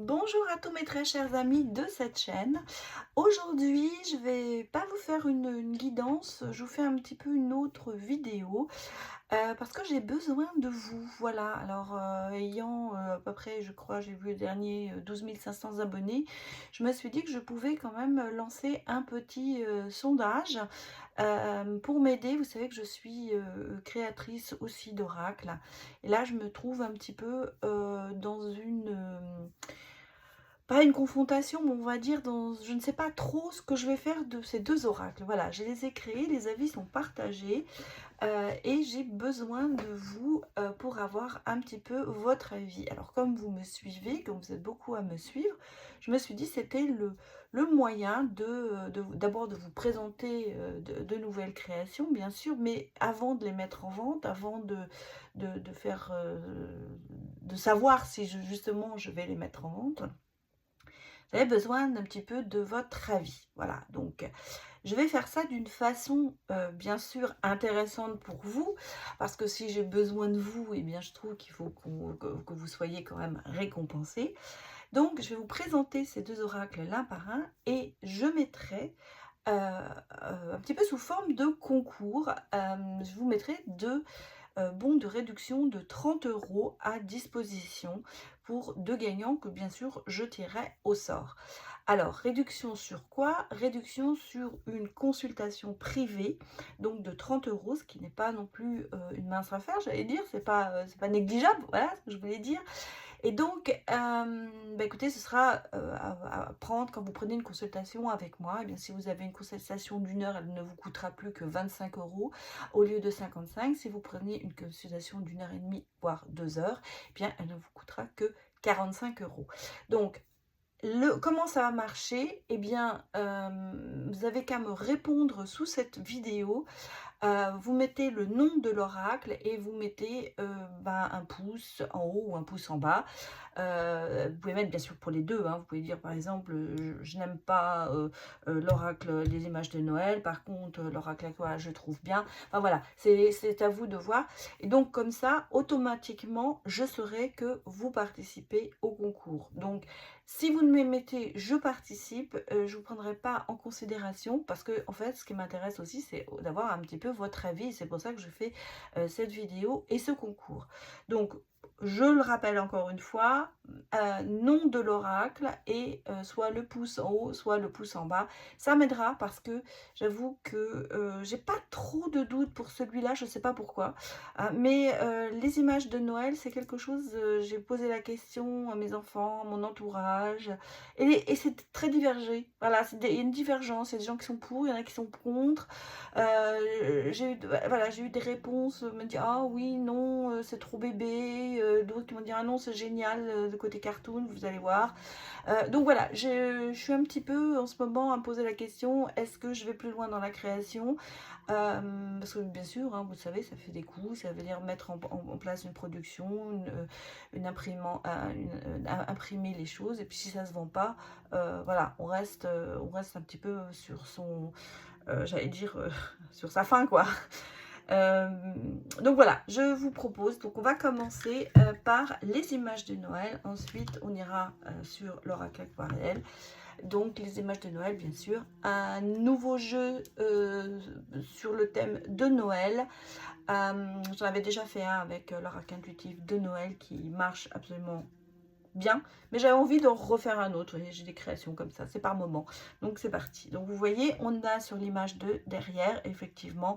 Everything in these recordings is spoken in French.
Bonjour à tous mes très chers amis de cette chaîne. Aujourd'hui, je vais pas vous faire une guidance, je vous fais un petit peu une autre vidéo parce que j'ai besoin de vous. Voilà, alors ayant à peu près, je crois, j'ai vu le dernier 12 500 abonnés, je me suis dit que je pouvais quand même lancer un petit sondage pour m'aider. Vous savez que je suis créatrice aussi d'oracles. Et là, je me trouve un petit peu dans une pas une confrontation, mais on va dire dans je ne sais pas trop ce que je vais faire de ces 2 oracles. Voilà, je les ai créés, les avis sont partagés, et j'ai besoin de vous, pour avoir un petit peu votre avis. Alors comme vous me suivez, comme vous êtes beaucoup à me suivre, je me suis dit c'était le moyen d'abord de vous présenter, de nouvelles créations bien sûr, mais avant de les mettre en vente, avant de faire, de savoir si justement je vais les mettre en vente. J'avais besoin d'un petit peu de votre avis. Voilà, donc je vais faire ça d'une façon, bien sûr intéressante pour vous, parce que si j'ai besoin de vous, et bien je trouve qu'il faut que vous soyez quand même récompensés. Donc je vais vous présenter ces 2 oracles l'un par un et je mettrai, un petit peu sous forme de concours, je vous mettrai 2 bons de réduction de 30 € à disposition pour 2 gagnants que bien sûr je tirerai au sort. Alors, réduction sur quoi? Réduction sur une consultation privée, donc de 30 €, ce qui n'est pas non plus une mince affaire, j'allais dire, c'est pas négligeable, voilà ce que je voulais dire. Et donc, bah, écoutez, ce sera, à prendre quand vous prenez une consultation avec moi. Et bien, si vous avez une consultation d'1 heure, elle ne vous coûtera plus que 25 € au lieu de 55. Si vous prenez une consultation d'1 heure et demie, voire 2 heures, eh bien, elle ne vous coûtera que 45 €. Donc, comment ça va marcher? Eh bien, vous avez qu'à me répondre sous cette vidéo. Vous mettez le nom de l'oracle et vous mettez, ben, un pouce en haut ou un pouce en bas. Vous pouvez mettre bien sûr pour les 2, hein. Vous pouvez dire par exemple, je n'aime pas, l'oracle des images de Noël, par contre, l'oracle aquarelle je trouve bien. Enfin voilà, c'est à vous de voir et donc comme ça, automatiquement, je saurai que vous participez au concours. Donc si vous ne me mettez «je participe», je ne vous prendrai pas en considération parce que en fait, ce qui m'intéresse aussi, c'est d'avoir un petit peu votre avis. C'est pour ça que je fais, cette vidéo et ce concours. Donc je le rappelle encore une fois, nom de l'oracle et soit le pouce en haut, soit le pouce en bas. Ça m'aidera parce que j'avoue que, j'ai pas trop de doutes pour celui-là, je ne sais pas pourquoi. Mais les images de Noël, c'est quelque chose, j'ai posé la question à mes enfants, à mon entourage et c'est très divergé. Voilà, il y a une divergence, il y a des gens qui sont pour, il y en a qui sont contre. Voilà, j'ai eu des réponses, me dire: «Ah oui, non, c'est trop bébé», d'autres qui m'ont dit: «Ah non, c'est génial, le côté cartoon, vous allez voir». Donc voilà, je suis un petit peu en ce moment à me poser la question: «Est-ce que je vais plus loin dans la création?» Parce que bien sûr, hein, vous savez, ça fait des coûts, ça veut dire mettre en place une production, une imprimer les choses et puis si ça se vend pas, voilà, on reste un petit peu sur son, j'allais dire, sur sa faim, quoi. Donc voilà, je vous propose, donc on va commencer, par les images de Noël. Ensuite, on ira, sur l'oracle aquarelle. Donc les images de Noël, bien sûr. Un nouveau jeu, sur le thème de Noël. J'en avais déjà fait un avec, l'oracle intuitif de Noël qui marche absolument bien, mais j'avais envie d'en refaire un autre. J'ai des créations comme ça, c'est par moment. Donc c'est parti. Donc vous voyez, on a sur l'image de derrière, effectivement,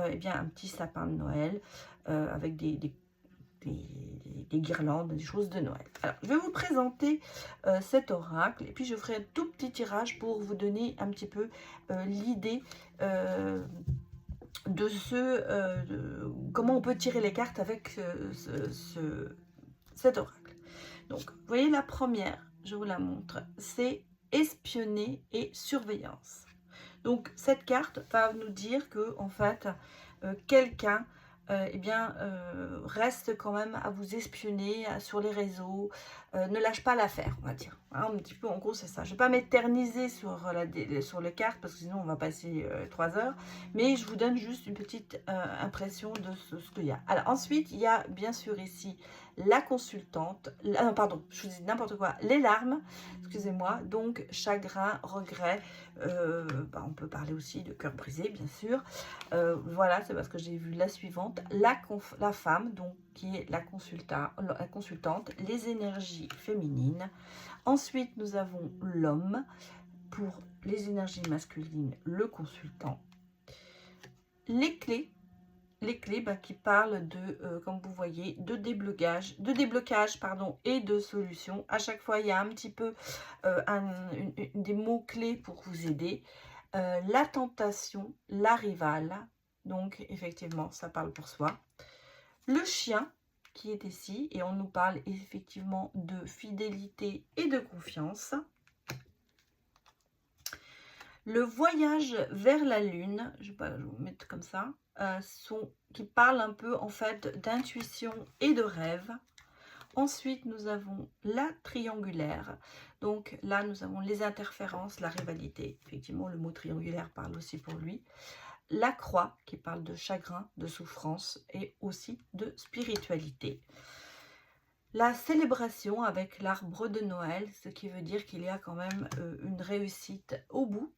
eh bien un petit sapin de Noël avec des guirlandes, des choses de Noël. Alors, je vais vous présenter cet oracle et puis je ferai un tout petit tirage pour vous donner un petit peu l'idée de comment on peut tirer les cartes avec cet oracle. Donc, vous voyez la première, je vous la montre, c'est espionner et surveillance. Donc, cette carte va nous dire que, en fait, quelqu'un eh bien, reste quand même à vous espionner sur les réseaux, ne lâche pas l'affaire, on va dire. Hein, un petit peu, en gros, c'est ça. Je ne vais pas m'éterniser sur, sur les cartes, parce que sinon, on va passer 3 heures. Mais je vous donne juste une petite impression de ce qu'il y a. Alors, ensuite, il y a bien sûr ici la consultante, non, pardon, je vous dis n'importe quoi, les larmes, excusez-moi, donc chagrin, regret, on peut parler aussi de cœur brisé, bien sûr. Voilà, c'est parce que j'ai vu la suivante, la femme, donc qui est la consultante, les énergies féminines. Ensuite, nous avons l'homme, pour les énergies masculines, le consultant. Les clés qui parlent de, comme vous voyez, de déblocage, et de solutions. À chaque fois, il y a un petit peu des mots-clés pour vous aider. La tentation, la rivale, donc effectivement, ça parle pour soi. Le chien qui est ici, et on nous parle effectivement de fidélité et de confiance. Le voyage vers la lune, je vais vous mettre comme ça, qui parle un peu en fait d'intuition et de rêve. Ensuite, nous avons la triangulaire. Donc là, nous avons les interférences, la rivalité. Effectivement, le mot triangulaire parle aussi pour lui. La croix, qui parle de chagrin, de souffrance et aussi de spiritualité. La célébration avec l'arbre de Noël, ce qui veut dire qu'il y a quand même une réussite au bout.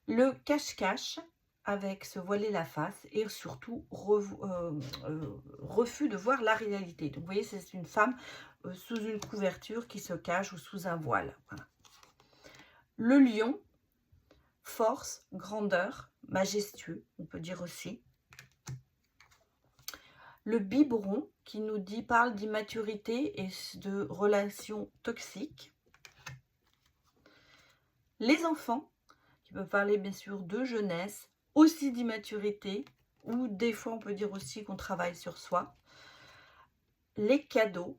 Le cache-cache avec se voiler la face et surtout refus de voir la réalité. Donc vous voyez, c'est une femme sous une couverture qui se cache ou sous un voile. Voilà. Le lion, force, grandeur, majestueux, on peut dire aussi. Le biberon qui nous parle d'immaturité et de relations toxiques. Les enfants, qui peut parler bien sûr de jeunesse, aussi d'immaturité, ou des fois on peut dire aussi qu'on travaille sur soi. Les cadeaux,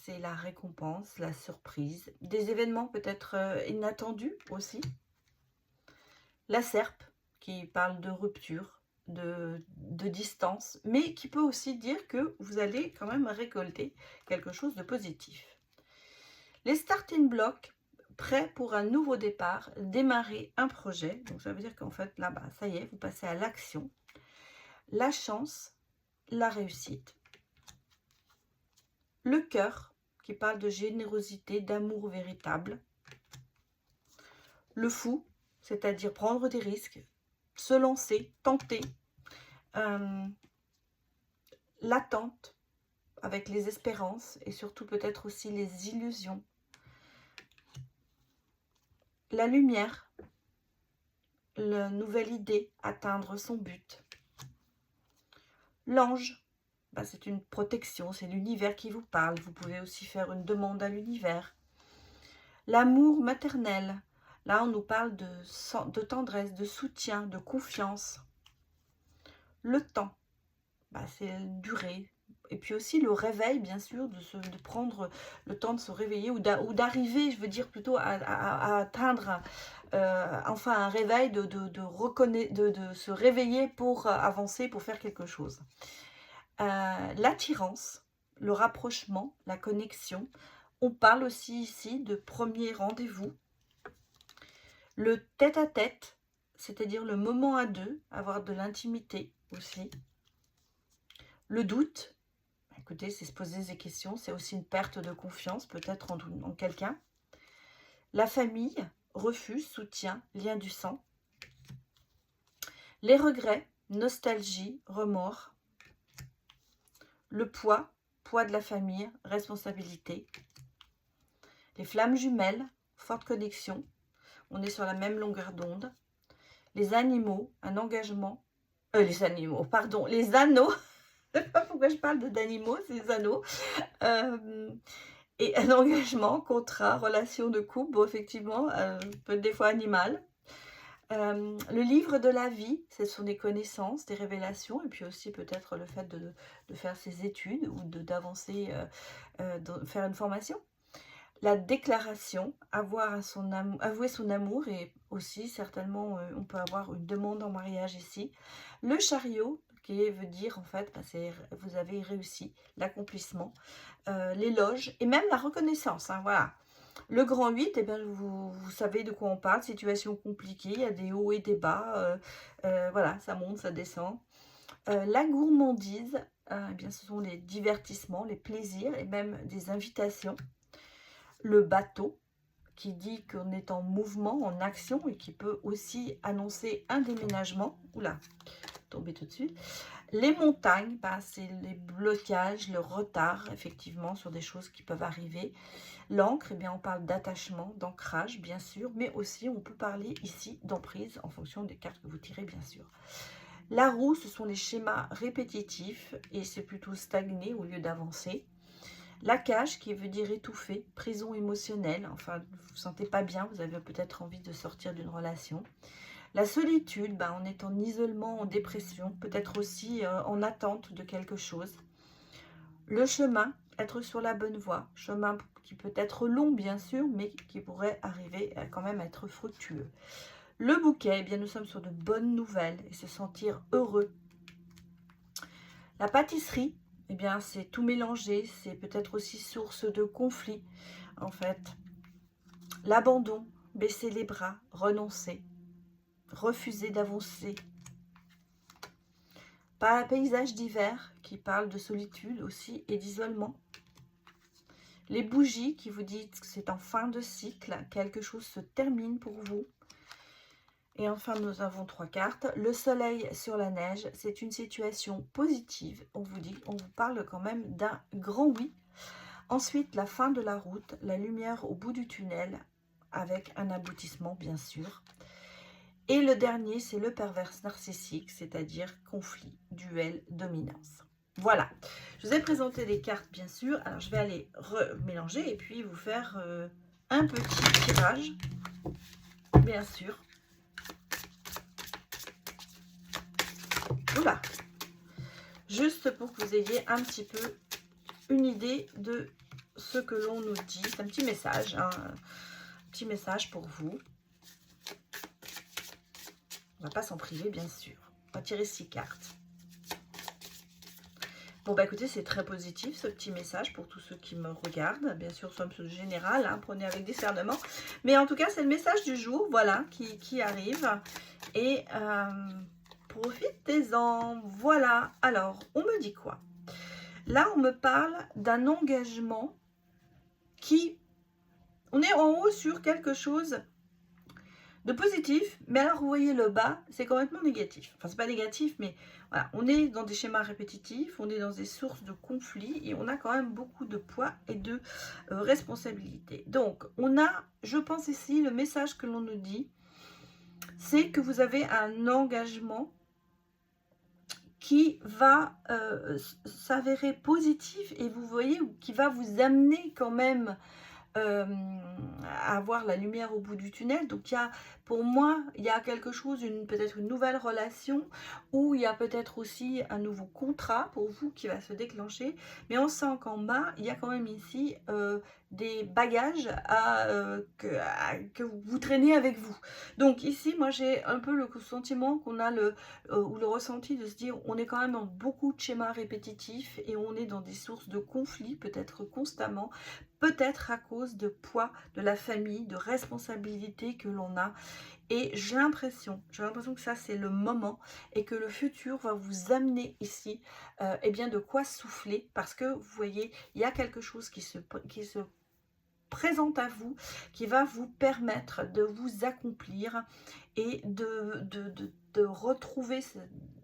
c'est la récompense, la surprise, des événements peut-être inattendus aussi. La serpe, qui parle de rupture, de distance, mais qui peut aussi dire que vous allez quand même récolter quelque chose de positif. Les starting blocks, prêt pour un nouveau départ, démarrer un projet. Donc ça veut dire qu'en fait, là, ça y est, vous passez à l'action. La chance, la réussite. Le cœur, qui parle de générosité, d'amour véritable. Le fou, c'est-à-dire prendre des risques, se lancer, tenter. L'attente, avec les espérances et surtout peut-être aussi les illusions. La lumière, la nouvelle idée, atteindre son but. L'ange, c'est une protection, c'est l'univers qui vous parle. Vous pouvez aussi faire une demande à l'univers. L'amour maternel, là on nous parle de tendresse, de soutien, de confiance. Le temps, c'est durée. Et puis aussi le réveil, bien sûr, de prendre le temps de se réveiller ou d'arriver, je veux dire plutôt à atteindre enfin un réveil, de se réveiller pour avancer, pour faire quelque chose. L'attirance, le rapprochement, la connexion. On parle aussi ici de premier rendez-vous. Le tête-à-tête, c'est-à-dire le moment à deux, avoir de l'intimité aussi. Le doute, écoutez, c'est se poser des questions, c'est aussi une perte de confiance peut-être en quelqu'un. La famille, refus, soutien, lien du sang. Les regrets, nostalgie, remords. Le poids, poids de la famille, responsabilité. Les flammes jumelles, forte connexion, on est sur la même longueur d'onde. Les animaux, un engagement, les anneaux, je sais pas pourquoi je parle d'animaux, c'est les anneaux. Et un engagement, contrat, relation de couple, bon, effectivement, peut être des fois animal. Le livre de la vie, ce sont des connaissances, des révélations, et puis aussi peut-être le fait de faire ses études ou d'avancer, faire une formation. La déclaration, avouer son amour, et aussi certainement on peut avoir une demande en mariage ici. Le chariot, qui veut dire en fait, vous avez réussi, l'accomplissement, l'éloge et même la reconnaissance, voilà. Le grand 8, vous savez de quoi on parle, situation compliquée, il y a des hauts et des bas, voilà, ça monte, ça descend. La gourmandise, eh bien, ce sont les divertissements, les plaisirs et même des invitations. Le bateau, qui dit qu'on est en mouvement, en action et qui peut aussi annoncer un déménagement. Oula, tombé tout de suite. Les montagnes, bah, c'est les blocages, le retard, effectivement, sur des choses qui peuvent arriver. L'encre, eh bien, on parle d'attachement, d'ancrage, bien sûr, mais aussi on peut parler ici d'emprise en fonction des cartes que vous tirez, bien sûr. La roue, ce sont les schémas répétitifs et c'est plutôt stagner au lieu d'avancer. La cage, qui veut dire étouffer, prison émotionnelle, enfin, vous ne vous sentez pas bien, vous avez peut-être envie de sortir d'une relation. La solitude, bah, on est en isolement, en dépression, peut-être aussi en attente de quelque chose. Le chemin, être sur la bonne voie, chemin qui peut être long bien sûr, mais qui pourrait arriver quand même à être fructueux. Le bouquet, eh bien nous sommes sur de bonnes nouvelles et se sentir heureux. La pâtisserie, eh bien c'est tout mélanger, c'est peut-être aussi source de conflit en fait. L'abandon, baisser les bras, renoncer, refuser d'avancer. Pas un paysage d'hiver qui parle de solitude aussi et d'isolement. Les bougies qui vous disent que c'est en fin de cycle, quelque chose se termine pour vous. Et enfin, nous avons 3 cartes. Le soleil sur la neige, c'est une situation positive. On vous parle quand même d'un grand oui. Ensuite, la fin de la route, la lumière au bout du tunnel, avec un aboutissement bien sûr. Et le dernier, c'est le perverse narcissique, c'est-à-dire conflit, duel, dominance. Voilà, je vous ai présenté les cartes bien sûr. Alors je vais aller remélanger et puis vous faire un petit tirage, bien sûr. Voilà, juste pour que vous ayez un petit peu une idée de ce que l'on nous dit. C'est un petit message, hein, un petit message pour vous. On ne va pas s'en priver bien sûr. On va tirer 6 cartes. Bon, bah écoutez, c'est très positif ce petit message pour tous ceux qui me regardent. Bien sûr, somme générale, hein, prenez avec discernement. Mais en tout cas, c'est le message du jour, voilà, qui arrive. Et profitez-en. Voilà. Alors, on me dit quoi? Là, on me parle d'un engagement qui... On est en haut sur quelque chose de positif, mais alors vous voyez le bas, c'est complètement négatif. Enfin, c'est pas négatif, mais voilà, on est dans des schémas répétitifs, on est dans des sources de conflits et on a quand même beaucoup de poids et de responsabilité. Donc, on a, je pense ici, le message que l'on nous dit, c'est que vous avez un engagement qui va s'avérer positif et vous voyez, qui va vous amener quand même à voir la lumière au bout du tunnel. Donc il y a, pour moi, il y a quelque chose, peut-être une nouvelle relation, ou il y a peut-être aussi un nouveau contrat pour vous qui va se déclencher, mais on sent qu'en bas il y a quand même ici des bagages que vous traînez avec vous. Donc ici moi j'ai un peu le sentiment qu'on a ou le ressenti de se dire on est quand même dans beaucoup de schémas répétitifs et on est dans des sources de conflits peut-être constamment, peut-être à cause de poids de la famille, de responsabilités que l'on a. Et j'ai l'impression que ça c'est le moment et que le futur va vous amener ici eh bien de quoi souffler, parce que vous voyez, il y a quelque chose qui se présente à vous, qui va vous permettre de vous accomplir et de retrouver,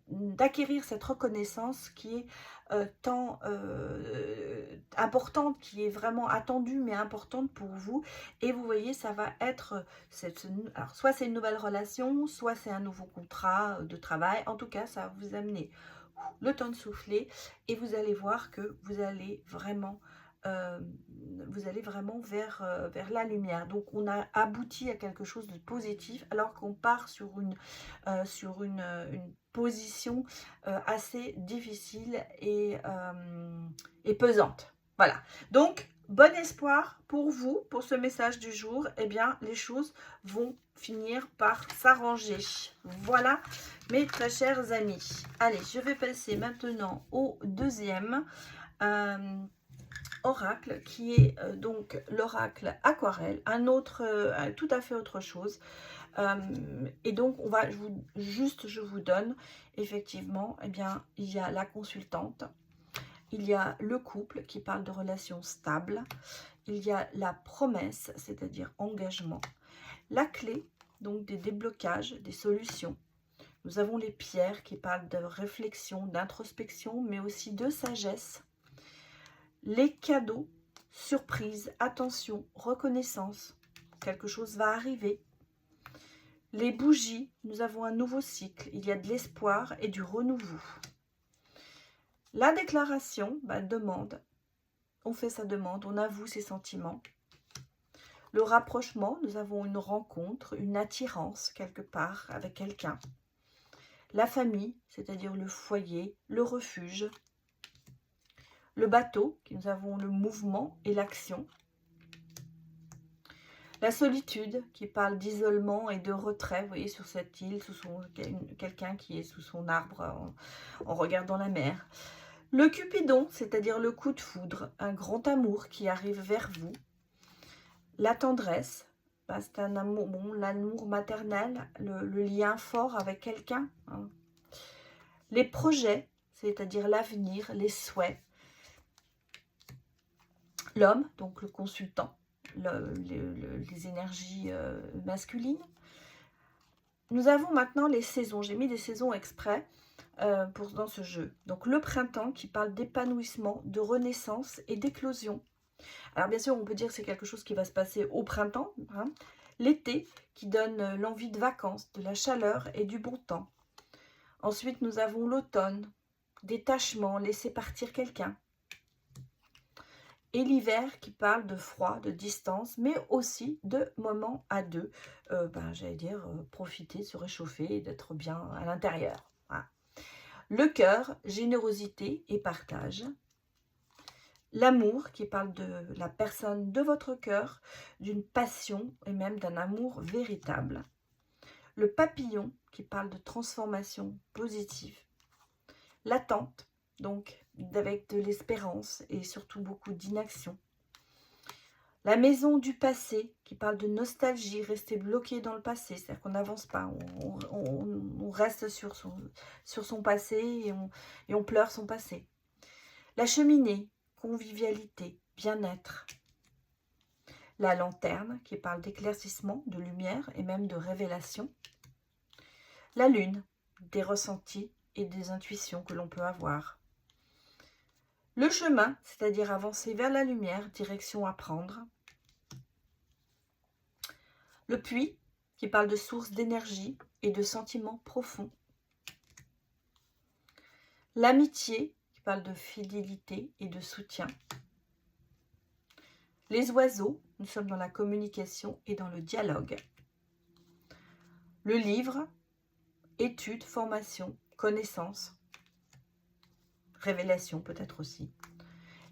d'acquérir cette reconnaissance qui est tant importante, qui est vraiment attendue mais importante pour vous. Et vous voyez, ça va être, alors soit c'est une nouvelle relation, soit c'est un nouveau contrat de travail. En tout cas, ça va vous amener le temps de souffler et vous allez voir que vous allez vraiment vers la lumière. Donc on a abouti à quelque chose de positif alors qu'on part sur une position assez difficile et pesante. Voilà, donc bon espoir pour vous, pour ce message du jour. Eh bien les choses vont finir par s'arranger. Voilà mes très chers amis. Allez, je vais passer maintenant au deuxième oracle, qui est donc l'oracle aquarelle, un autre, tout à fait autre chose. Et donc on va, je vous donne effectivement, eh bien il y a la consultante, il y a le couple qui parle de relations stables. Il y a la promesse, c'est-à-dire engagement. La clé, donc des déblocages, des solutions. Nous avons les pierres qui parlent de réflexion, d'introspection, mais aussi de sagesse. Les cadeaux, surprise, attention, reconnaissance. Quelque chose va arriver. Les bougies, nous avons un nouveau cycle. Il y a de l'espoir et du renouveau. La déclaration, demande. On fait sa demande, on avoue ses sentiments. Le rapprochement, nous avons une rencontre, une attirance quelque part avec quelqu'un. La famille, c'est-à-dire le foyer, le refuge. Le bateau, nous avons le mouvement et l'action. La solitude, qui parle d'isolement et de retrait, vous voyez, sur cette île, quelqu'un qui est sous son arbre en regardant la mer. Le Cupidon, c'est-à-dire le coup de foudre, un grand amour qui arrive vers vous. La tendresse, c'est un amour, l'amour maternel, le lien fort avec quelqu'un. Hein. Les projets, c'est-à-dire l'avenir, les souhaits. L'homme, donc le consultant, les énergies masculines. Nous avons maintenant les saisons. J'ai mis des saisons exprès dans ce jeu. Donc le printemps qui parle d'épanouissement, de renaissance et d'éclosion. Alors bien sûr, on peut dire que c'est quelque chose qui va se passer au printemps. Hein. L'été qui donne l'envie de vacances, de la chaleur et du bon temps. Ensuite, nous avons l'automne, détachement, laisser partir quelqu'un. Et l'hiver qui parle de froid, de distance, mais aussi de moments à deux. J'allais dire, profiter, se réchauffer et d'être bien à l'intérieur. Voilà. Le cœur, générosité et partage. L'amour qui parle de la personne de votre cœur, d'une passion et même d'un amour véritable. Le papillon qui parle de transformation positive. L'attente, donc avec de l'espérance et surtout beaucoup d'inaction. La maison du passé qui parle de nostalgie, rester bloqué dans le passé, c'est-à-dire qu'on n'avance pas, on reste sur son passé et on pleure son passé. La cheminée, convivialité, bien-être. La lanterne qui parle d'éclaircissement, de lumière et même de révélation. La lune, des ressentis et des intuitions que l'on peut avoir. Le chemin, c'est-à-dire avancer vers la lumière, direction à prendre. Le puits, qui parle de source d'énergie et de sentiments profonds. L'amitié, qui parle de fidélité et de soutien. Les oiseaux, nous sommes dans la communication et dans le dialogue. Le livre, études, formation, connaissance, révélation peut-être aussi.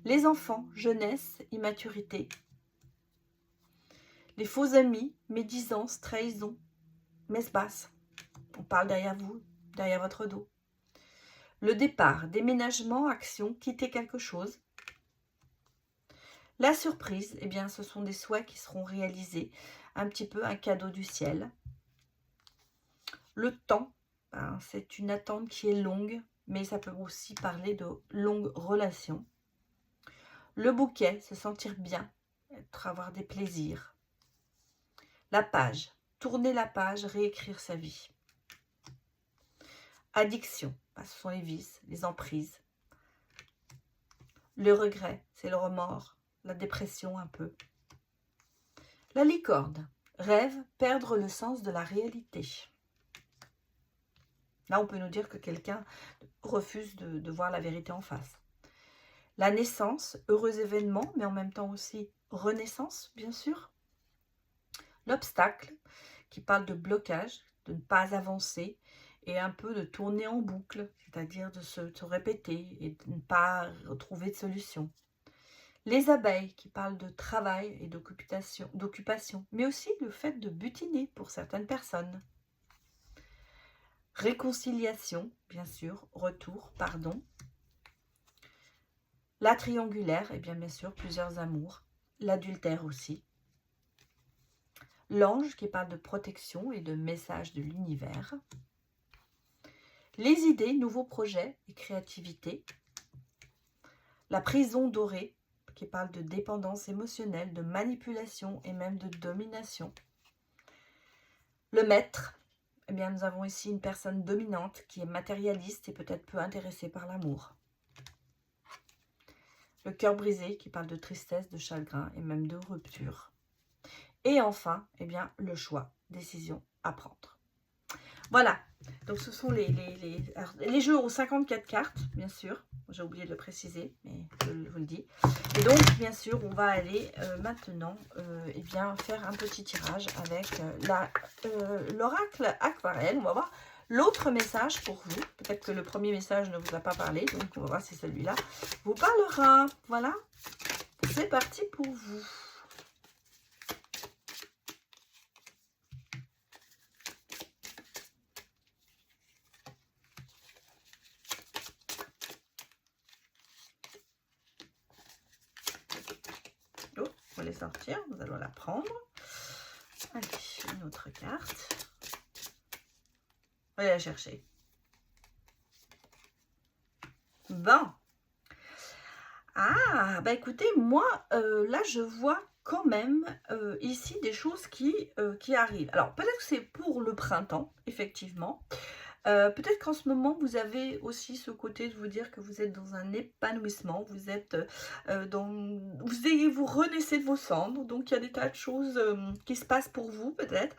Les enfants, jeunesse, immaturité. Les faux amis, médisance, trahison, messe basse. On parle derrière vous, derrière votre dos. Le départ, déménagement, action, quitter quelque chose. La surprise, eh bien, ce sont des souhaits qui seront réalisés. Un petit peu un cadeau du ciel. Le temps, c'est une attente qui est longue, mais ça peut aussi parler de longues relations. Le bouquet, se sentir bien, avoir des plaisirs. La page, tourner la page, réécrire sa vie. Addiction, ce sont les vices, les emprises. Le regret, c'est le remords, la dépression un peu. La licorne, rêve, perdre le sens de la réalité. Là, on peut nous dire que quelqu'un refuse de voir la vérité en face. La naissance, heureux événement, mais en même temps aussi renaissance, bien sûr. L'obstacle, qui parle de blocage, de ne pas avancer, et un peu de tourner en boucle, c'est-à-dire de se répéter et de ne pas trouver de solution. Les abeilles, qui parlent de travail et d'occupation, mais aussi le fait de butiner pour certaines personnes. Réconciliation, bien sûr, retour, pardon. La triangulaire, et bien sûr, plusieurs amours. L'adultère aussi. L'ange, qui parle de protection et de message de l'univers. Les idées, nouveaux projets et créativité. la prison dorée, qui parle de dépendance émotionnelle, de manipulation et même de domination. Le maître, eh bien nous avons ici une personne dominante qui est matérialiste et peut-être peu intéressée par l'amour. Le cœur brisé, qui parle de tristesse, de chagrin et même de rupture. Et enfin, eh bien, le choix, décision à prendre. Voilà, donc ce sont les jeux aux 54 cartes, bien sûr. J'ai oublié de le préciser, mais je vous le dis. Et donc, bien sûr, on va aller maintenant eh bien, faire un petit tirage avec l'oracle aquarelle. On va voir l'autre message pour vous. Peut-être que le premier message ne vous a pas parlé, donc on va voir si celui-là vous parlera. Voilà, c'est parti pour vous. Oh, on va les sortir, nous allons la prendre. Allez, une autre carte. On va la chercher. Bon. Ah, bah écoutez, moi, là, je vois quand même ici des choses qui arrivent. Alors, peut-être que c'est pour le printemps, effectivement. Peut-être qu'en ce moment, vous avez aussi ce côté de vous dire que vous êtes dans un épanouissement, vous êtes vous renaissez de vos cendres, donc il y a des tas de choses qui se passent pour vous peut-être.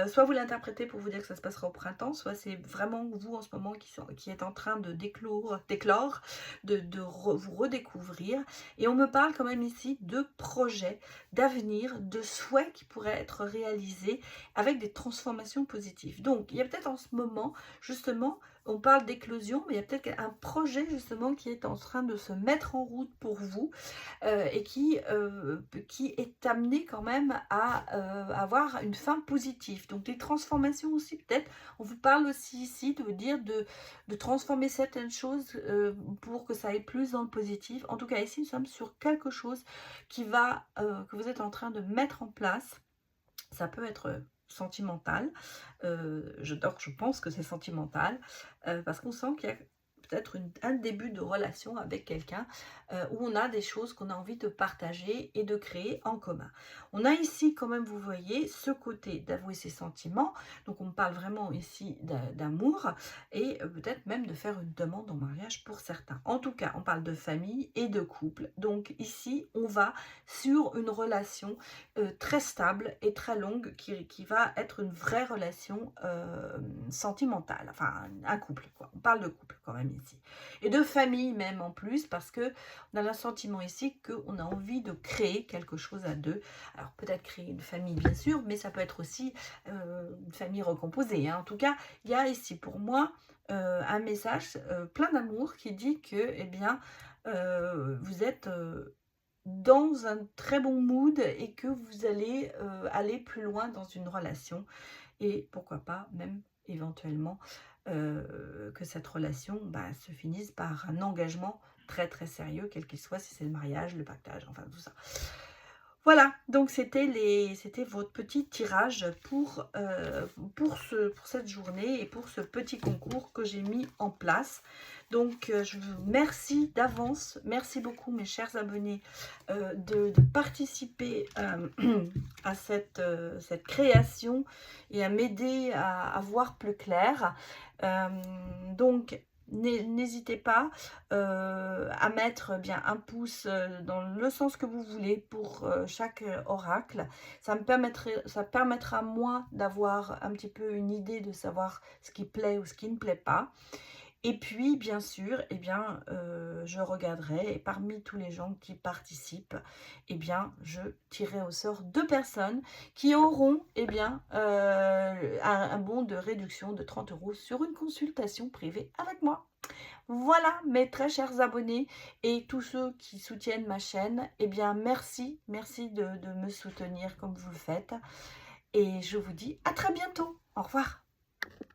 Soit vous l'interprétez pour vous dire que ça se passera au printemps, soit c'est vraiment vous en ce moment qui êtes en train de d'éclore, vous redécouvrir. Et on me parle quand même ici de projets, d'avenir, de souhaits qui pourraient être réalisés avec des transformations positives. Donc, il y a peut-être en ce moment, justement, on parle d'éclosion, mais il y a peut-être un projet justement qui est en train de se mettre en route pour vous et qui est amené quand même à avoir une fin positive. Donc des transformations aussi peut-être, on vous parle aussi ici de dire de transformer certaines choses pour que ça aille plus dans le positif. En tout cas ici nous sommes sur quelque chose qui va, que vous êtes en train de mettre en place. Ça peut être sentimental, je pense que c'est sentimental, parce qu'on sent qu'il y a peut-être un début de relation avec quelqu'un où on a des choses qu'on a envie de partager et de créer en commun. On a ici quand même, vous voyez, ce côté d'avouer ses sentiments, donc on parle vraiment ici d'amour et peut-être même de faire une demande en mariage pour certains. En tout cas, on parle de famille et de couple, donc ici on va sur une relation très stable et très longue qui va être une vraie relation sentimentale, enfin un couple quoi. On parle de couple quand même ici et de famille même en plus parce que on a le sentiment ici qu'on a envie de créer quelque chose à deux. Alors peut-être créer une famille bien sûr, mais ça peut être aussi une famille recomposée hein. En tout cas il y a ici pour moi un message plein d'amour qui dit que eh bien vous êtes dans un très bon mood et que vous allez aller plus loin dans une relation et pourquoi pas même éventuellement que cette relation se finisse par un engagement très très sérieux, quel qu'il soit, si c'est le mariage, le pactage, enfin tout ça. Voilà, donc c'était votre petit tirage pour cette journée et pour ce petit concours que j'ai mis en place. Donc je vous remercie d'avance, merci beaucoup mes chers abonnés de participer à cette création et à m'aider à voir plus clair. Donc n'hésitez pas à mettre bien un pouce dans le sens que vous voulez pour chaque oracle. Ça permettra moi d'avoir un petit peu une idée de savoir ce qui plaît ou ce qui ne plaît pas. Et puis, bien sûr, eh bien, je regarderai et parmi tous les gens qui participent, eh bien, je tirerai au sort 2 personnes qui auront eh bien, un bon de réduction de 30 € sur une consultation privée avec moi. Voilà mes très chers abonnés et tous ceux qui soutiennent ma chaîne, eh bien, merci de me soutenir comme vous le faites. Et je vous dis à très bientôt. Au revoir.